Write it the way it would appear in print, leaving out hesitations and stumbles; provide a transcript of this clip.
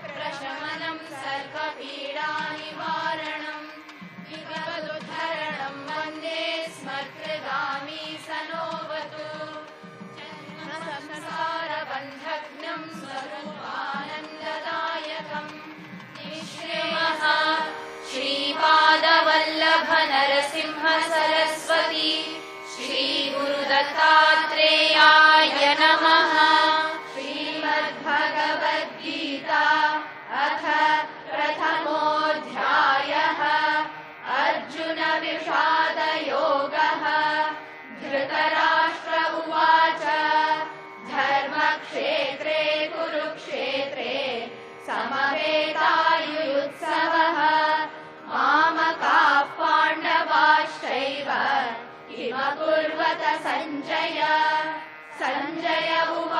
प्रशमनं सर्वपीडानिवारणं विपदुद्धरणं वन्दे स्मत्कृगामी सनोवतु संसारबन्धघ्नं स्वरूपानन्ददायकं निःश्रेयः श्रीपादवल्लभ नरसिंह सरस्वती श्री गुरुदत्तात्रेयाय नमः। श्रीमद्भगवद्गीता अथ प्रथमोऽध्यायः अर्जुन विषादयोगः। धृतराष्ट्र उवाच धर्मक्षेत्रे कुरुक्षेत्रे समवेतायुयुत्सवः मामकाः पाण्डवाश्चैव किमकुर्वत सञ्जय। सञ्जय उवाच